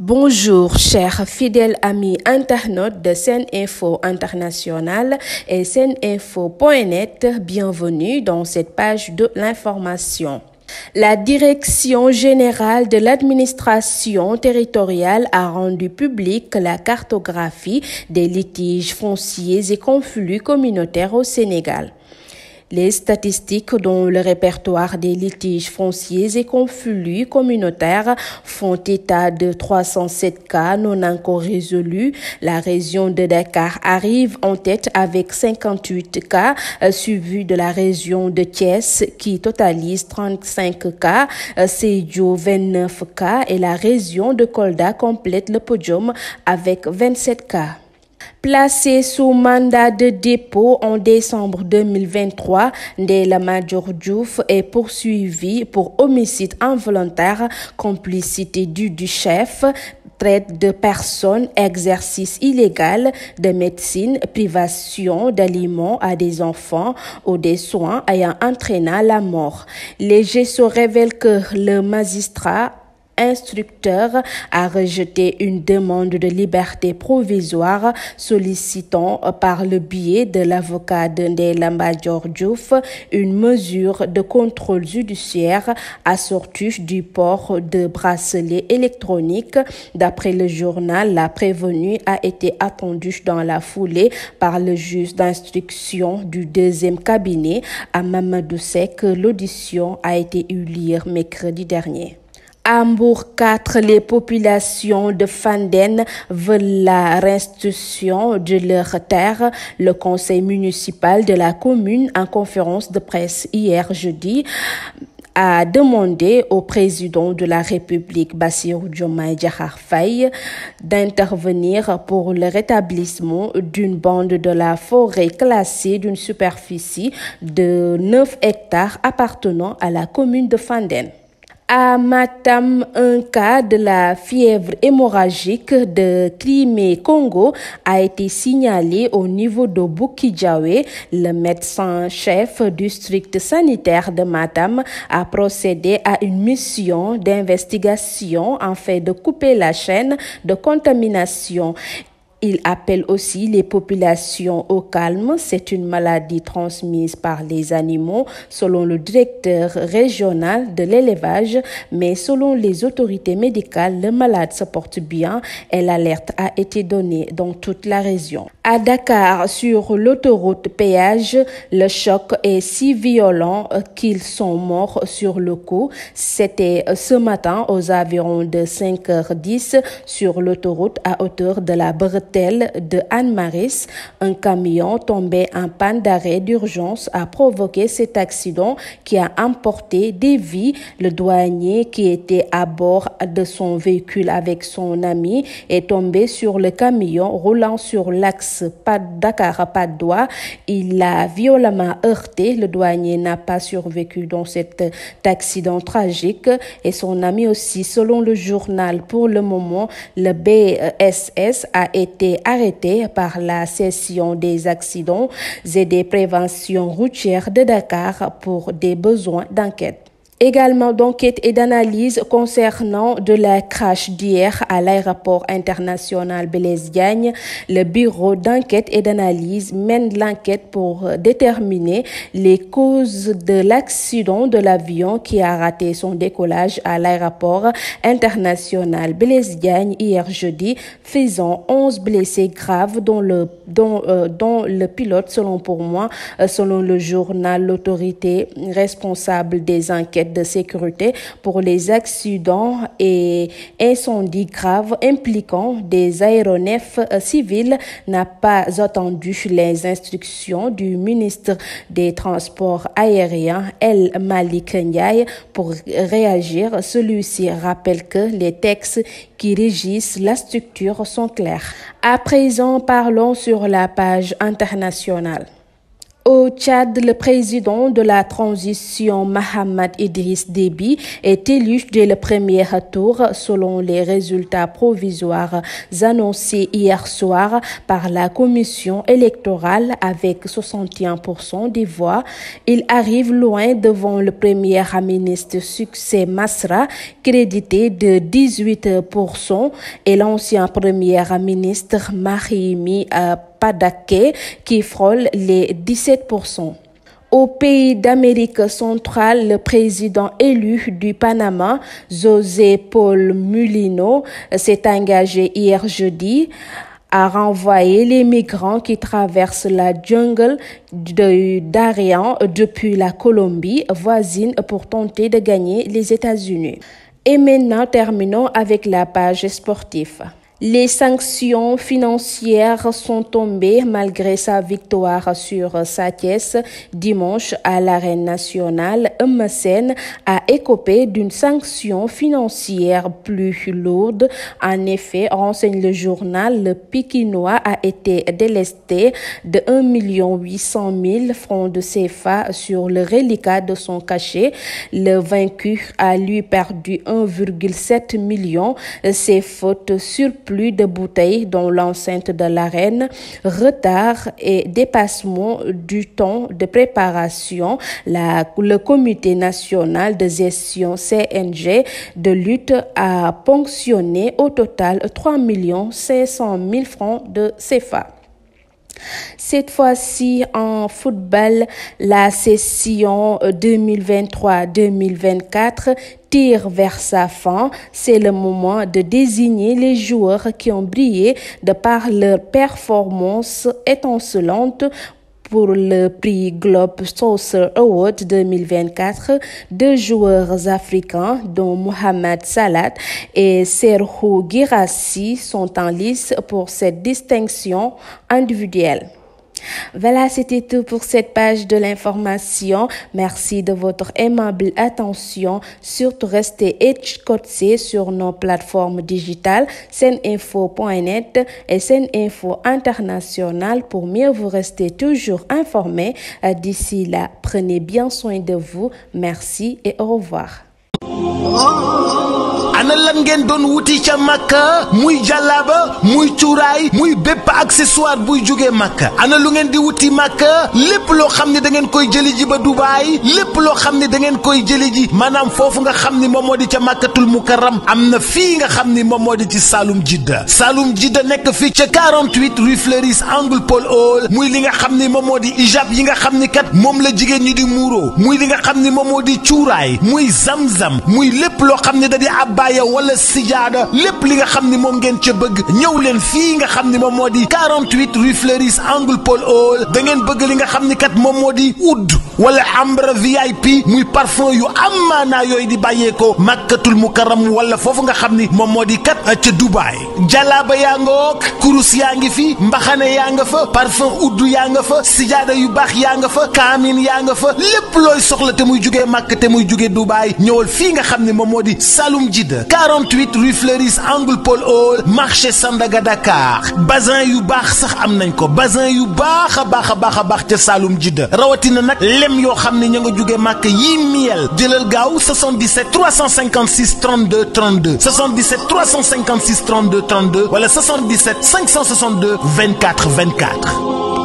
Bonjour, chers fidèles amis internautes de SeneInfo International et SeneInfo.net. Bienvenue dans cette page de l'information. La Direction générale de l'administration territoriale a rendu publique la cartographie des litiges fonciers et conflits communautaires au Sénégal. Les statistiques dont le répertoire des litiges fonciers et conflits communautaires font état de 307 cas non encore résolus. La région de Dakar arrive en tête avec 58 cas, suivi de la région de Thiès qui totalise 35 cas, Sédhiou 29 cas et la région de Kolda complète le podium avec 27 cas. Placé sous mandat de dépôt en décembre 2023, Ndella Madior Diouf est poursuivi pour homicide involontaire, complicité du chef, traite de personnes, exercice illégal de médecine, privation d'aliments à des enfants ou des soins ayant entraîné la mort. Les GESO révèlent que le magistrat instructeur a rejeté une demande de liberté provisoire sollicitant par le biais de l'avocat de Ndella Madior Diouf une mesure de contrôle judiciaire assortie du port de bracelets électroniques. D'après le journal, la prévenue a été attendue dans la foulée par le juge d'instruction du deuxième cabinet à Mamadou Seck. L'audition a été eue mercredi dernier. À Mbour 4, les populations de Fandène veulent la restitution de leurs terres. Le conseil municipal de la commune, en conférence de presse hier jeudi, a demandé au président de la République, Bassirou Diomaye Diakhar Faye, d'intervenir pour le rétablissement d'une bande de la forêt classée d'une superficie de 9 hectares appartenant à la commune de Fandène. À Matam, un cas de la fièvre hémorragique de Crimée-Congo a été signalé au niveau de Boukidjawe. Le médecin-chef du district sanitaire de Matam a procédé à une mission d'investigation afin de couper la chaîne de contamination. Il appelle aussi les populations au calme. C'est une maladie transmise par les animaux, selon le directeur régional de l'élevage. Mais selon les autorités médicales, le malade se porte bien et l'alerte a été donnée dans toute la région. À Dakar, sur l'autoroute péage, le choc est si violent qu'ils sont morts sur le coup. C'était ce matin aux environs de 5h10 sur l'autoroute à hauteur de la bretelle de Anne-Maris. Un camion tombé en panne d'arrêt d'urgence a provoqué cet accident qui a emporté des vies. Le douanier qui était à bord de son véhicule avec son ami est tombé sur le camion roulant sur l'axe Dakar-Patte-d'Oie. Il l'a violemment heurté. Le douanier n'a pas survécu dans cet accident tragique et son ami aussi. Selon le journal, pour le moment, le BSS a été arrêté par la section des accidents et des préventions routières de Dakar pour des besoins d'enquête. Également d'enquête et d'analyse concernant de la crash d'hier à l'aéroport international Blaise Diagne. Le bureau d'enquête et d'analyse mène l'enquête pour déterminer les causes de l'accident de l'avion qui a raté son décollage à l'aéroport international Blaise Diagne hier jeudi, faisant 11 blessés graves dont le pilote, selon le journal. L'autorité responsable des enquêtes de sécurité pour les accidents et incendies graves impliquant des aéronefs civils n'a pas attendu les instructions du ministre des Transports aériens, El Malick Ndiaye, pour réagir. Celui-ci rappelle que les textes qui régissent la structure sont clairs. À présent, parlons sur la page internationale. Au Tchad, le président de la transition, Mahamat Idriss Déby, est élu dès le premier tour selon les résultats provisoires annoncés hier soir par la commission électorale avec 61% des voix. Il arrive loin devant le premier ministre Succès Masra, crédité de 18%, et l'ancien premier ministre Mahimi Padaké, qui frôle les 17%. Au pays d'Amérique centrale, le président élu du Panama, José Paul Mulino, s'est engagé hier jeudi à renvoyer les migrants qui traversent la jungle de Darien depuis la Colombie voisine pour tenter de gagner les États-Unis. Et maintenant, terminons avec la page sportive. Les sanctions financières sont tombées malgré sa victoire sur Sa Thiès dimanche à l'Arène nationale. Eumeu Sène a écopé d'une sanction financière plus lourde. En effet, renseigne le journal, le Pikinois a été délesté de 1 800 000 francs de CFA sur le reliquat de son cachet. Le vaincu a lui perdu 1,7 million. Ses fautes sur plus de bouteilles dans l'enceinte de l'arène, retard et dépassement du temps de préparation. Le comité national de gestion CNG de lutte a ponctionné au total 3 500 000 francs de CFA. Cette fois-ci en football, la session 2023-2024 tire vers sa fin. C'est le moment de désigner les joueurs qui ont brillé de par leur performance étincelante. Pour le prix Globe Saucer Award 2024, 2 joueurs africains, dont Mohamed Salah et Serhou Guirassy, sont en lice pour cette distinction individuelle. Voilà, c'était tout pour cette page de l'information. Merci de votre aimable attention. Surtout restez scotchés sur nos plateformes digitales seninfo.net et Seninfo International pour mieux vous rester toujours informés. D'ici là, prenez bien soin de vous. Merci et au revoir. ana lan ngeen doon wuti ca Makka muy jàllaaba muy cuuraay muy bépp accessoire buy jógee Makka ana lu ngeen di wuti Makka lépp loo xam ne da ngeen koy jëli ji ba Dubaay lépp loo xam ne da ngeen koy jëli ji maanaam foofu nga xam ni moom moo di ca Makkatul Mukarram am na fii nga xam ni moom moo di ci Saloum Jidda nekk fii ca 48 rue Fleuris angle Paul Hall muy li nga xam ni moom moo di ijab yi nga xam ni kat moom la jigéen ñi di muuro muy li nga xam ni moom moo di cuuraay muy zamzam muy lépp loo xam ne da di abbaaya wala sijaada lépp li nga xam ni moom ngeen ca bëgg ñëw leen fii nga xam ni moom moo di 48 rue Fleuris angle Paul Hall da ngeen bëgg li nga xam ni kat moom moo di oud wala ambre VIP muy parfum yu amaanaa yooyu di bàyyeekoo Makkatul Mukarram wala foofu nga xam ni moom moo di kat ca Dubaay jalaaba yaa nga wook kurus yaa ngi fi mbaxane yaa nga fa parfum oud yaa nga fa sijaada yu baax yaa nga fa kaamin yaa nga fa lépp looy soxla te muy jugee Makka te muy jugee Dubaay ñëwal fii nga xam ni moom moo di Saloum Jidda 48 rue Fleuris angle Paul Hall marché Sandaga Dakar bazin yu baax sax am nañ ko bazin yu baax a baax ca Saloum Jidda rawatina nag lem yoo xam ne ña nga jóge Màkk yi miel jëlal gaaw 77 356 32 32 77 356 32 32 wala 77 562 24 24